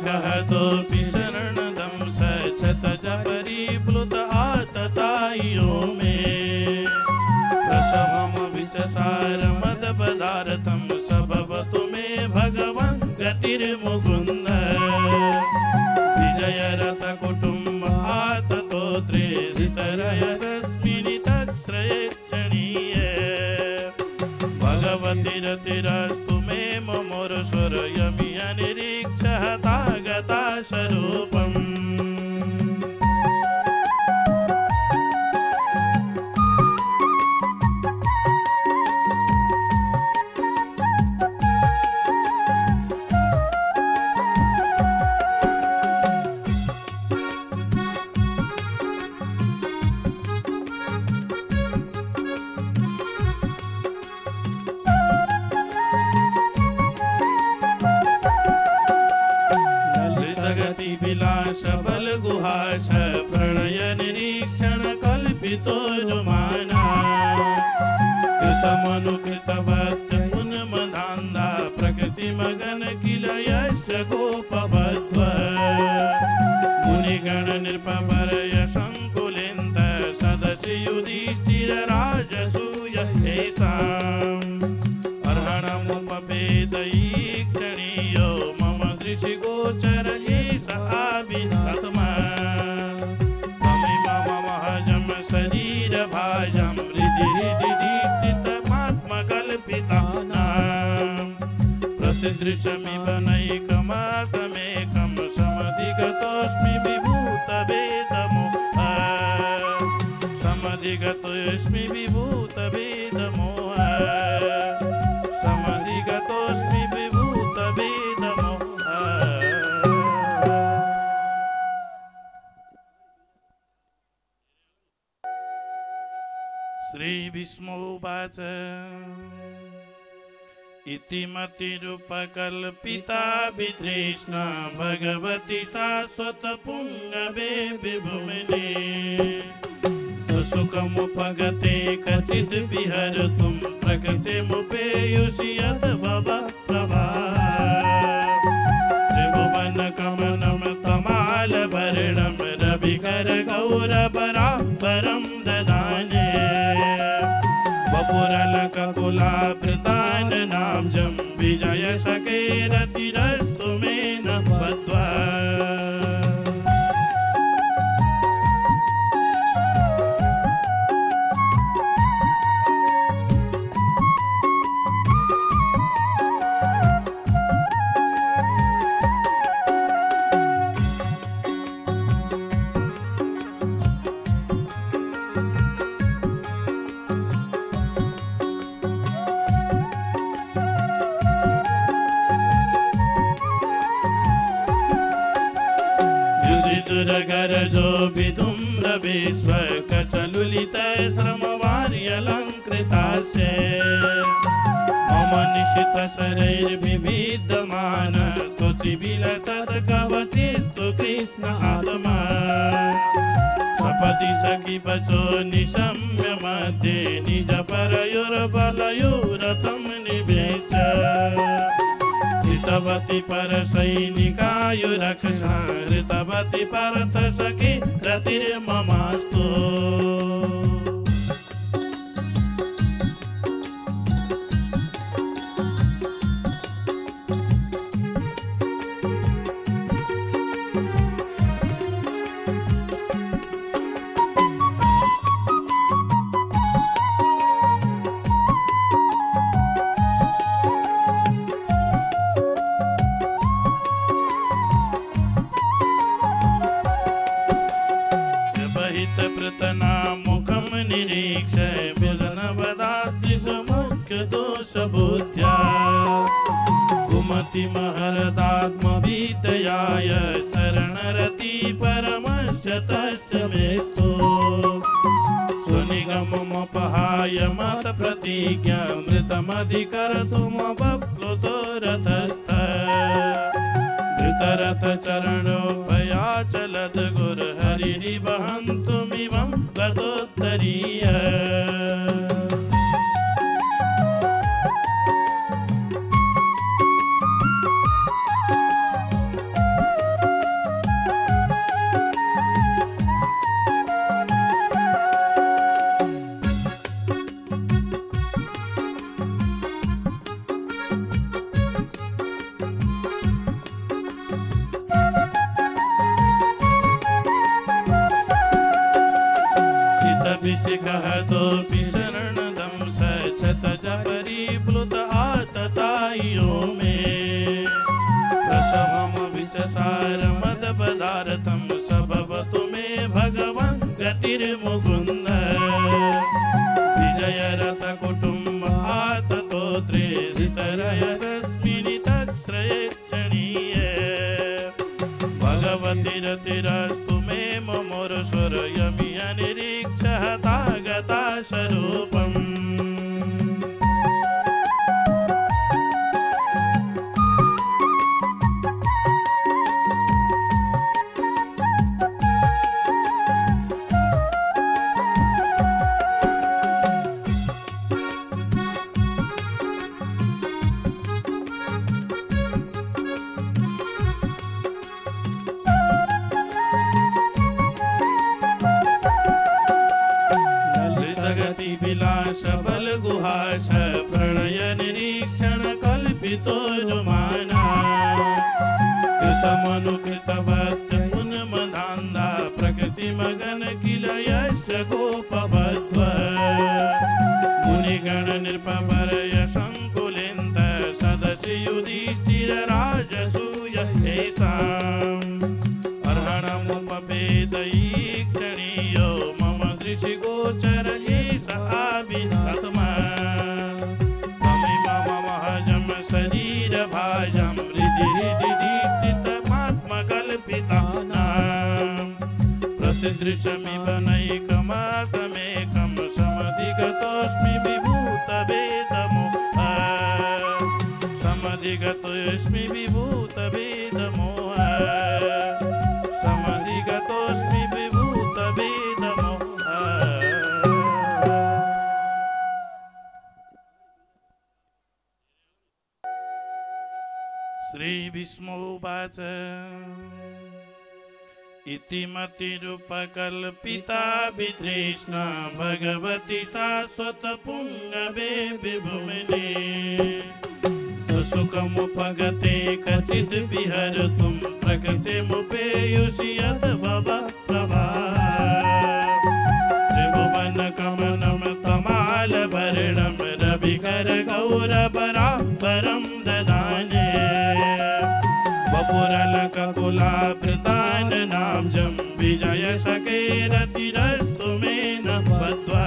कहतोऽपि शरणदं सशतज परिप्लुत आततायो मे प्रसवं विषसारमदपदार्थं सबवतु मे भगवन् गतिर्मुकुन्द विजयरथकुटुम्बाततोत्रे धृतरयरस्मिनि तच्छ्रयेक्षणीय भगवति रतिरस्तु मे ममोरस्वरयमि अनिरीक्षः तागता स्वरूपम् विलास बल गुहास प्रणय निरीक्षण कल्पितो रुमाना कृतमनुकृतवत् उन्मदान्धा प्रकृति मगन किल यस्य गोपवध्व मुनिगण नृपवर्य संकुलिन्त सदसि युधिष्ठिरराजसूय येषाम् अर्हणमुपभेदयीक्षणीयो मम दृशिगोचर एष आविरात्मा त्वमेव महजं शरीरभाजं हृदि स्थितमात्मकल्पितानां प्रतिदृशमिव नैकमाकमेकं समधिगतोऽस्मि विभूतभेदमोह समधिगतोऽस्मि विभूतभेदमोह समधिगतोऽस्मि विभूतभेदमोह। श्रीभीष्मोवाच इति मतिरुपकल्पिता वितृष्णा भगवती शाश्वतपुङ्गवे विभुमिने सुसुखमुपगते कचिद् विहर्तुं प्रकृतिमुपेयुषि यद्भवप्रभा त्रिभुवनगमनं तमालवर्णं रविकरगौरवराम्बरं ददाने वपुरलककुलाभृतान्नाब्जं विजयशकेरतिरस्तु मे न बद्ध्वा दुरगरजो विधुम्रविश्वकचलुलितश्रमवार्यलङ्कृतास्य मम निशितशरैर्विविद्यमान त्वचिविलसत्कवचिस्तु कृष्ण आत्मा सपसि सखिवचो निशम्य मध्ये निजपरयोर्बलयोरथं निवेश्य ऋतवती परसैनिकायुरक्षसा ऋतवती परथ सखी रतिर्ममास्तु मुखं निरीक्ष व्यजनवदाद्रिसमुख्यदोषबुद्ध्या कुमति महरदात्मविद्याय शरणरति परमस्य तस्य मेस्तु स्वनिगममपहाय मतप्रतिज्ञामृतमधिकर्तुमप्लुतो रथस्थ धृतरथचरणोपयाचलद् गुरुहरिरिवहन्तुमिवं गतोत्तरीय कहतोऽपि शरणदं सशतज परिप्लुत आततायो मे प्रसवं विषसारमदपदार्थं सबवतु मे भगवन् गतिर्मुकुन्द विजयरथ कुटुम्बाततोत्रे धृतरयरस्मिनि तच्छ्रयेक्षणीय भगवति रतिरस्तु मे ममोरस्वरयमि अनिरीक्षः तागता स्वरूपम् मगन किल यस्य गोपवध्व मुनिगण नृपवर शङ्कुलिन्त सदसि युधिष्ठिर राजसूय येषाम् अर्हणमुपवेदयीक्षणीयो मम दृशिगोचर एष आविरात्मा तमेव महजं शरीरभाजं हृदि स्थितमात्मकल्पितानां प्रतिदृशमिव नैकमाकमेकं समधिगतोऽस्मि विभूतवेदमोह समधिगतोऽस्मि विभूतवेदमोह समधिगतोऽस्मि विभूतवेदमोह। श्रीभीष्मोवाच इति मतिरुपकल्पिता वितृष्णा भगवती शाश्वतपुङ्गवे विभुमिने सुसुखमुपगते कचिद् विहर्तुं प्रकृतिमुपेयुषि यद्भवप्रभा त्रिभुवनगमनं तमालवर्णं रविकरगौरवराम्बरं ददाने वपुरलककुलाभृतान्नाब्जं विजयशकेरतिरस्तु मे न बद्ध्वा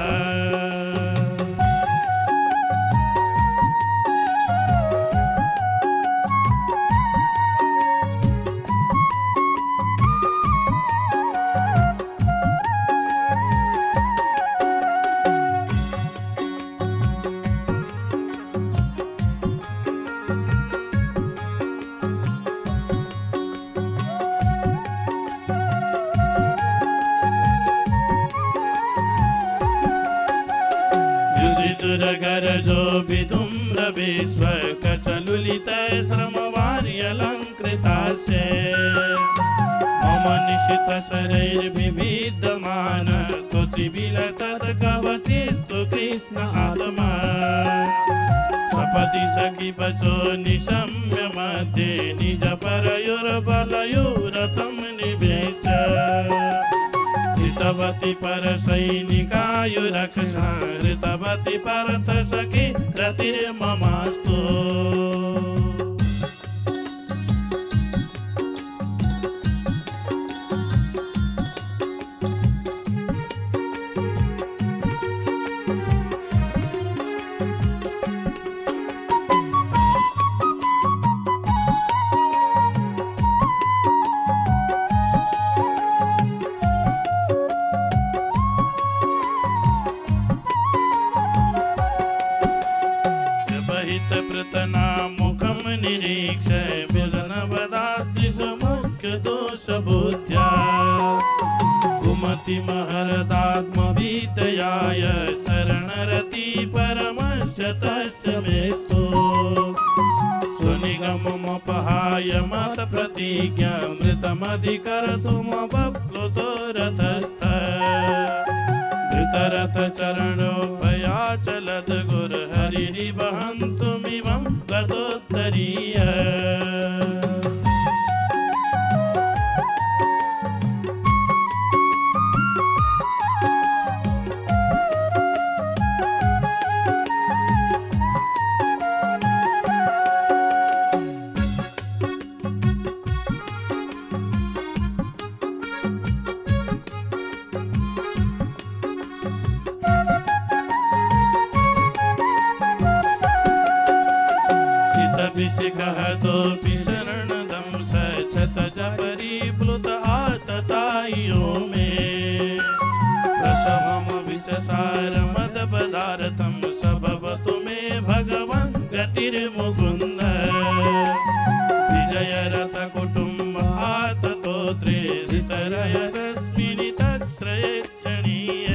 दुरगरजो विधुम्रविश्वकचलुलितश्रमवार्यलङ्कृतास्य मम निशितशरैर्विविद्यमान त्वचिविलसत्कवचिस्तु कृष्ण आत्मा सपसि सखिवचो निशम्य मध्ये निजपरयोर्बलयोरथं निवेश्य ऋतवती परसैनिकायुरक्षसा ऋतवती परथ सखी रतिर्ममास्तु मुखं निरीक्ष व्यजनवदाद्रिसमुख्यदोषबुद्ध्या कुमति महरदात्मविद्याय शरणरति परमस्य तस्य मेस्तु स्वनिगममपहाय मतप्रतिज्ञामृतमधिकर्तुमप्लुतो रथस्थ धृतरथचरणोपयाचलत् गुरुहरिरिवहन्तुमिवं गतोत्तरीय कहतोऽपि शरणदं सशतज परिप्लुत आततायो मे प्रसवं विषसारमदपदार्थं सबवतु मे भगवन् गतिर्मुकुन्द विजयरथ कुटुम्बाततोत्रे धृतरयरस्मिनि तच्छ्रयेक्षणीय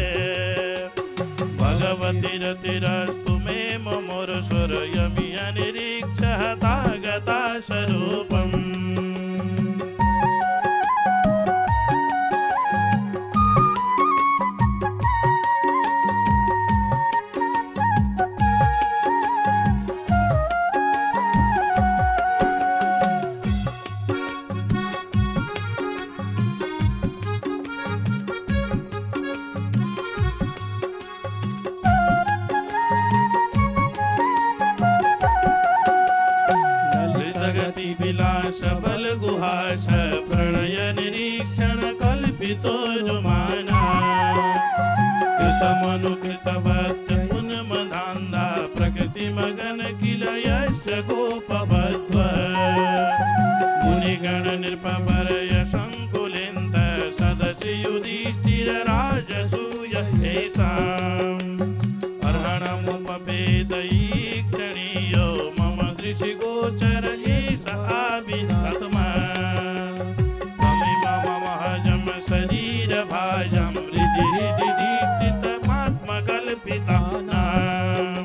भगवति रतिरस्तु मे ममोरस्वरयमि अनिरीक्षः तागता स्वरूपम् तोरुमाना कृतमनुकृतवत् पुनमदान्दा प्रकृतिमगन किल यस्य गोपवध्व मुनिगण नृपवर्य संकुलिन्त सदसि युधिष्ठिरराजसूय येषाम् अर्हणमुपवेदयीक्षणीयो मम दृशिगोचर एष आविरात्मा त्वमेव महजं शरीरभाजं हृदि हृदि स्थितमात्मकल्पितानां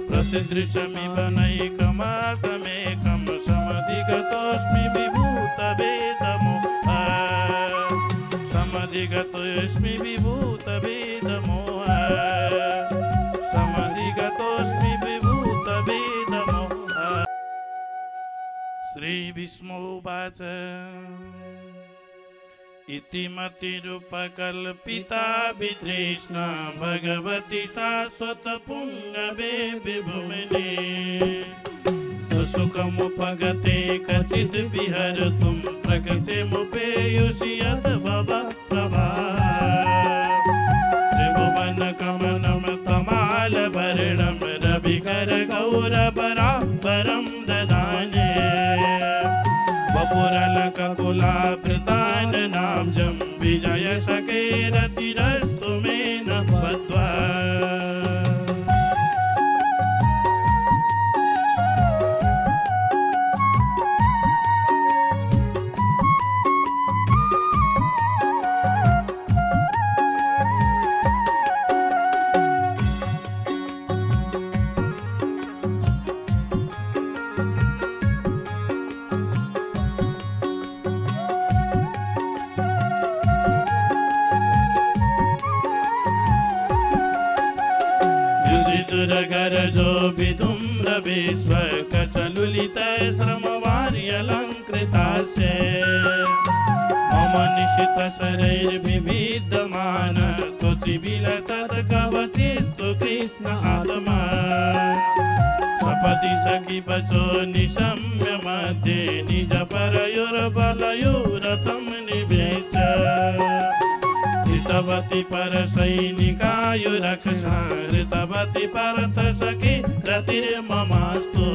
प्रतिदृशमिव नैकमाकमेकं समधिगतोऽस्मि विभूतवेदमोह समधिगतोऽस्मि विभूतवेदमोह समधिगतोऽस्मि विभूतवेदमोह। श्रीभीष्मोवाच इति मतिरुपकल्पिता वितृष्णा भगवती शाश्वतपुङ्गवे विभुमिने सुसुखमुपगते कचिद् विहर्तुं प्रकृतिमुपेयुषि यद्भवप्रभा त्रिभुवनकमलं तमालभरणं रविकरगौरवराम्बरं ददाने वपुरलककुलाभृताननाब्जं विजयशकेरतिरस्तु मे न बद्ध्वा गरजो विधुम्रविश्वकचलुलितश्रमवार्यलङ्कृतास्य मम निशितशरैर्विविद्यमान त्वचिविलसत्कवचिस्तु कृष्ण आत्मा सपदि सखिवचो निशम्य मध्ये निजपरयोर्बलयोरतं निवेश्य ऋतवती परसैनिकायुरक्षसा ऋतवती परथ सखी रतिर्ममास्तु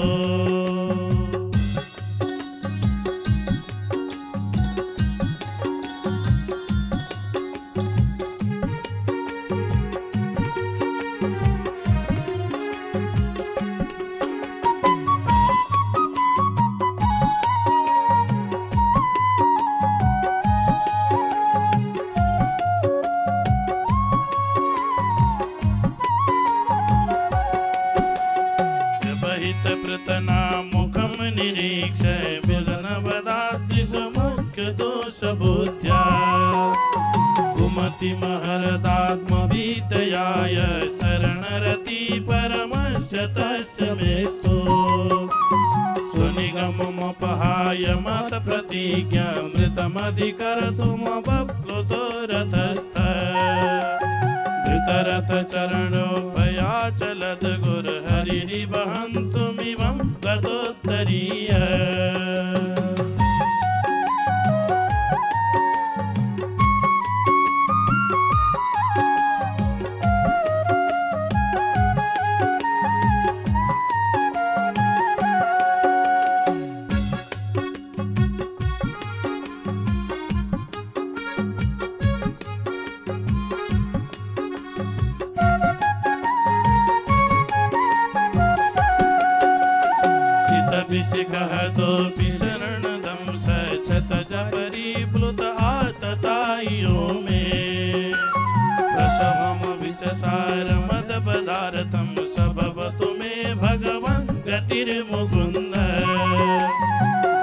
मुखं निरीक्ष व्यजनवदाद्रिसमुख्यदोषबुद्ध्या कुमति महरदात्मविद्याय शरणरति परमस्य तस्य मेस्तु स्वनिगममपहाय मतप्रतिज्ञामृतमधिकर्तुमप्लुतो रथस्थ धृतरथचरणोपयाचलद् गुरुहरिर्वहन्तुमिवं गतोत्तरीय कहतोऽपि शरणदं सशतज परिप्लुत आततायो मे प्रसवं विषसारमदपदार्थं सभवतु मे भगवन् गतिर्मुकुन्द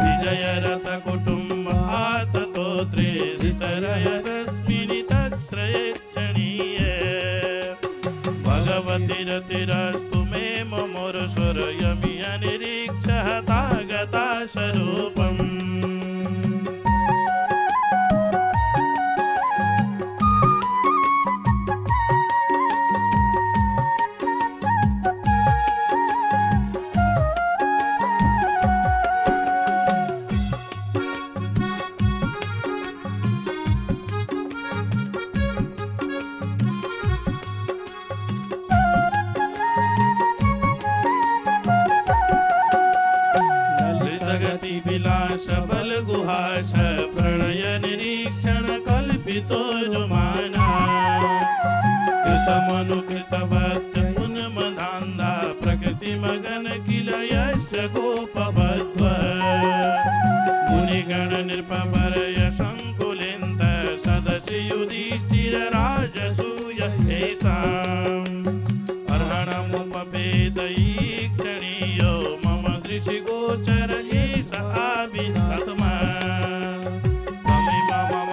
विजयरथकुटुम्बाततोत्रे ऋतरयरश्मिनि तच्छ्रयेक्षणीय भगवति रतिरस्तु मे ममोरस्वरयमि अनिरीक्षः तागता स्वरूपम् माना कृतमनुकृतवत् उन्मदान्धा प्रकृतिमगन किल यश्च गोपवध्व मुनिगण नृपवर यशङ्कुलिन्त सदसि युधिष्ठिरराजसूय येषाम् अर्हणमुपवेदयीक्षणीयो मम दृशिगोचर एष आविरात्मा तमेव मम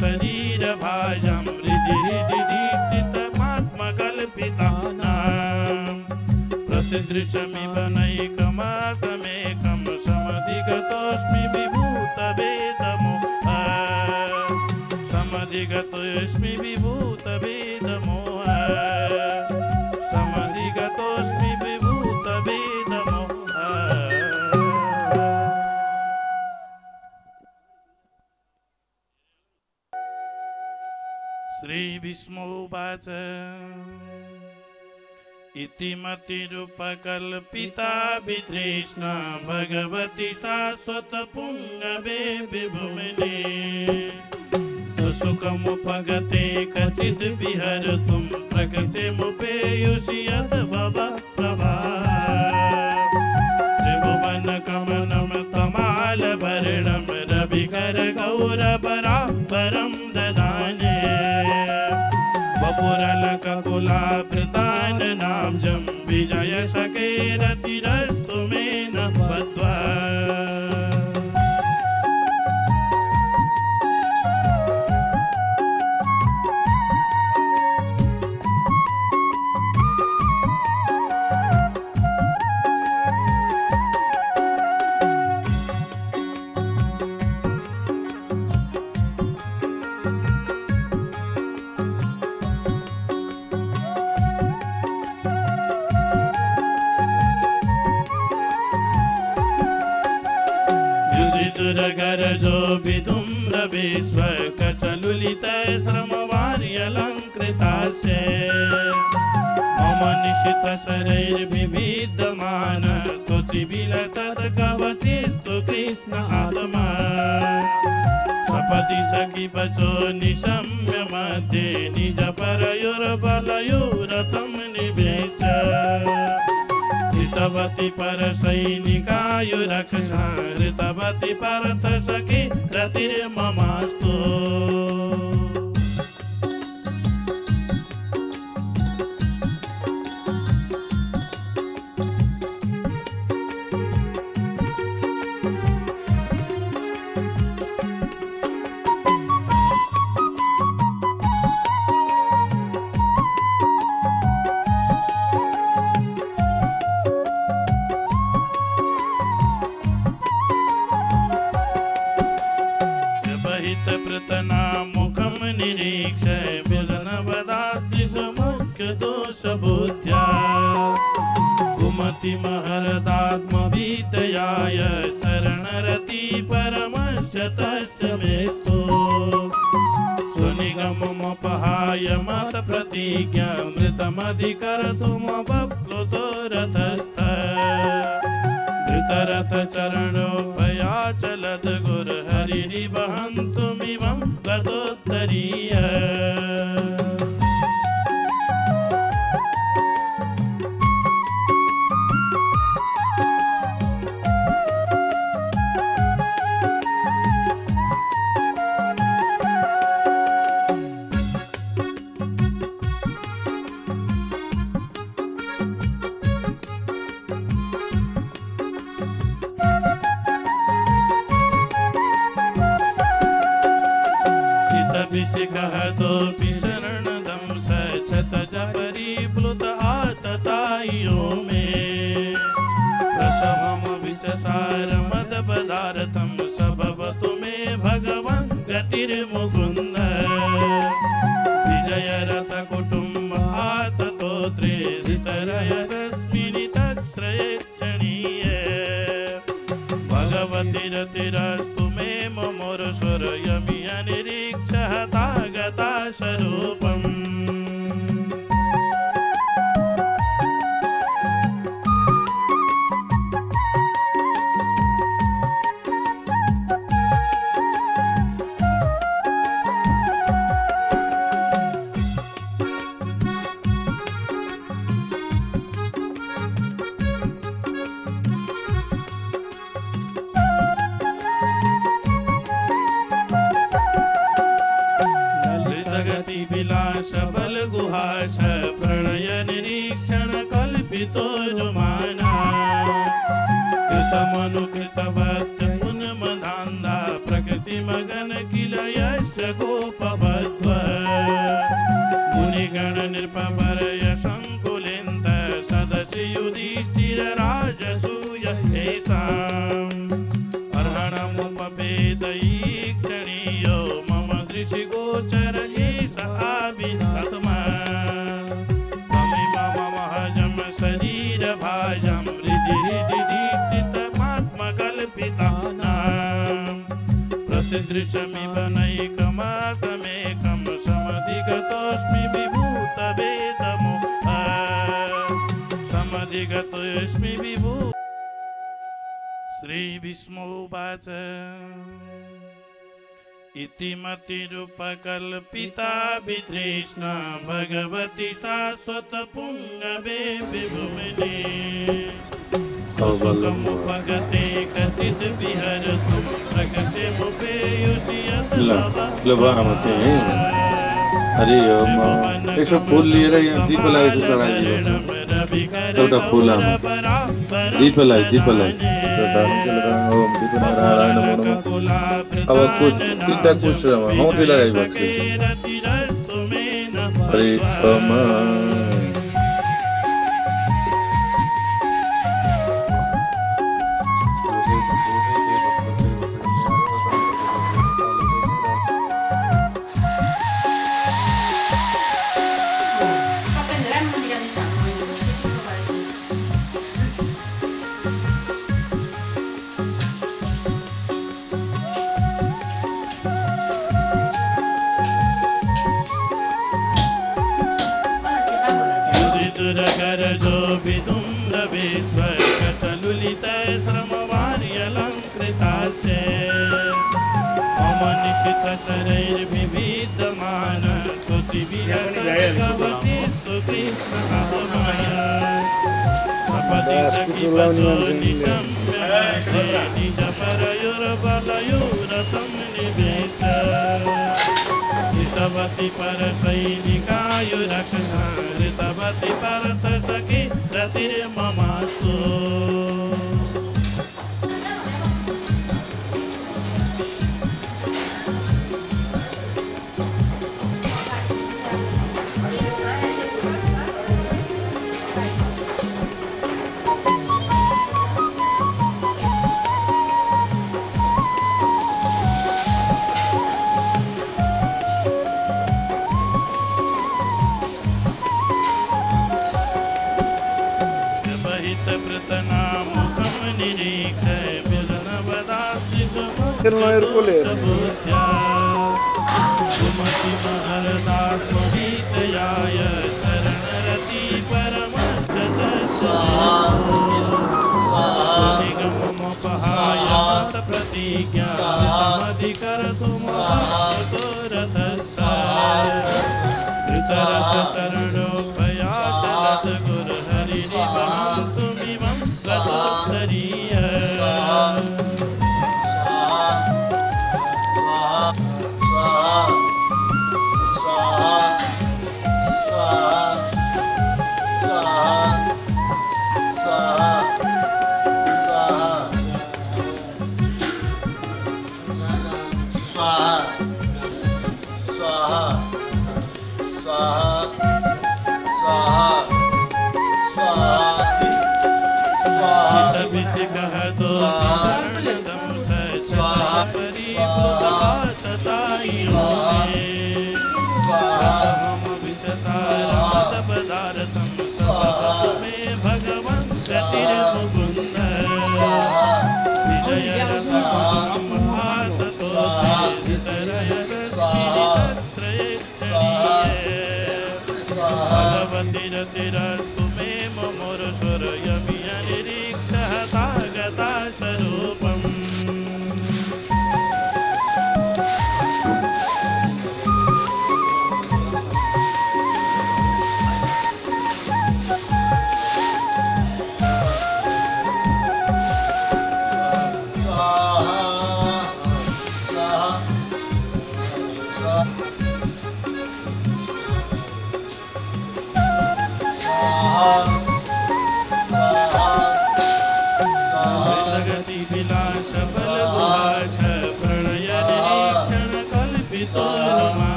शरीरभाजं हृदि स्थितमात्मकल्पितानां प्रतिदृशमिव नैकमात्रमेकं समधिगतोऽस्मि विभूतवेदमोह समधिगतोऽस्मि विभूतवेदमोह समधिगतोऽस्मि विभूतवेदमोह। श्रीभीष्मोवाच इति मतिरुपकल्पिता वितृष्णा भगवती शाश्वतपुङ्गवे विभुमिने सुसुखमुपगते कचिद् विहर्तुं प्रकृतिमुपेयुषि यद्भवप्रभा त्रिभुवनकमलं तमालभरणं रविकरगौरवराम्बरं ददाने वपुरलककुलाभृताननाब्जं विजयशकेरतिरस्तु मे न बद्ध्वा गरजो विधुम्रविश्वकचलुलितश्रमवार्यलङ्कृतास्य मम निशितशरैर्विविद्यमान त्वचिविलसत्कवचिस्तु कृष्ण आत्मा सपदि सखिवचो निशम्य मध्ये निजपरयोर्बलयोरतं निवेश्य ऋतवती परसैनिकायुरक्षसा ऋतवती परथ सखी रतिर्ममास्तु मुखं निरीक्ष व्यजनवदाद्रिसमुख्यदोषबुद्ध्या कुमति महरदात्मविद्याय शरणरति परमस्य तस्य मेस्तु स्वनिगममपहाय मतप्रतिज्ञामृतमधिकर्तुमप्लुतो रथस्थ धृतरथचरणोपयाचलत् गुरुहरिर्वहन्तुमिवं गतोत्तरीय कहतोऽपि शरणदं सशतज परिप्लुत आततायो मे प्रसवं विषसारमदपदार्थं सभवतु मे भगवन् गतिर्मुकुन्द विजयरथकुटुम्बाततोत्रे ऋतरयरश्मिनि तच्छ्रयेक्षणीय भगवति रतिरस्तु मे ममोरस्वरयमि अनिरीक्षः तागता स्वरूपम् अति विलास बल गुहास प्रणय निरीक्षण कल्पितोनुमाना कृतमनुकृतवत् पुनमदान्धा प्रकृति मगन किल यश्च गोपवध्व मुनिगण नृपवर संकुलिन्त सदसि युधिष्ठिर राजसूय येषाम् अर्हणमुपवेदयीक्षणीयो मम दृशि गोचर एष आविनात्मा तमेव मम शरीर भाजं हृदि स्थितमात्मकल्पितानां प्रतिदृशमिव नैकमाकमेकं समधिगतोऽस्मि विभूतवेदमुक्तः समधिगतोऽस्मि विभू श्री विष्णुवाच इति मतिरुपकल्पिता वितृष्णा भगवती शाश्वत पुण्यवे विभुमिने सौभगमुपगते कचित् विहरतु प्रकृतिमुपेयुषि लभामते हरि ओम। यसो फूल लिएर यहाँ दीपलाई यसो चढाइदिनु एउटा फूल दीपलाई ओम दीप नारायण नमो नमः। अब कुछ तीनटा कुछ हौठी लगाइबस्छु हरि ओम। शरैर्विविधमान तुचिविहसकवतिस्तु कृष्णमाया सपसितकिपचो निशम्यते निजपरयोर्बलयोरतं निवेश ऋतवति परसैनिकायुरक्षसा ऋतवति परतसखि रतिर्ममास्तु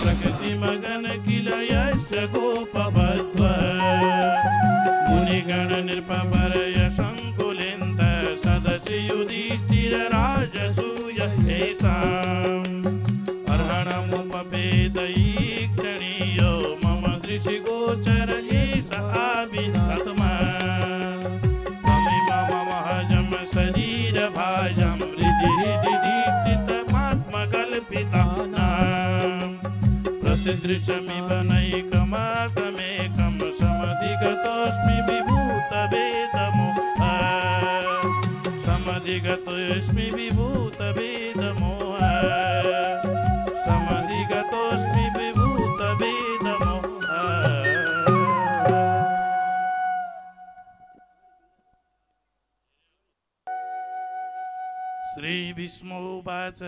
प्रकृति मगन किल यश्च गोपवध्व मुनिगण नृपवर यशंकुलिन्त सदसि युधिष्ठिर राजसूय येषाम् अर्हणमुपभेदईक्षणीयो मम दृशि गोचर एष आविरात्मा तमेव महजं शरीरभाजं हृदि स्थितमात्मकल्पितानां प्रतिदृशमिव नैकमात्रमेकं समधिगतोऽस्मि विभूतभेदमोह समधिगतोऽस्मि विभूतभेदमोह समधिगतोऽस्मि विभूतभेदमोह। श्री विष्णुवाच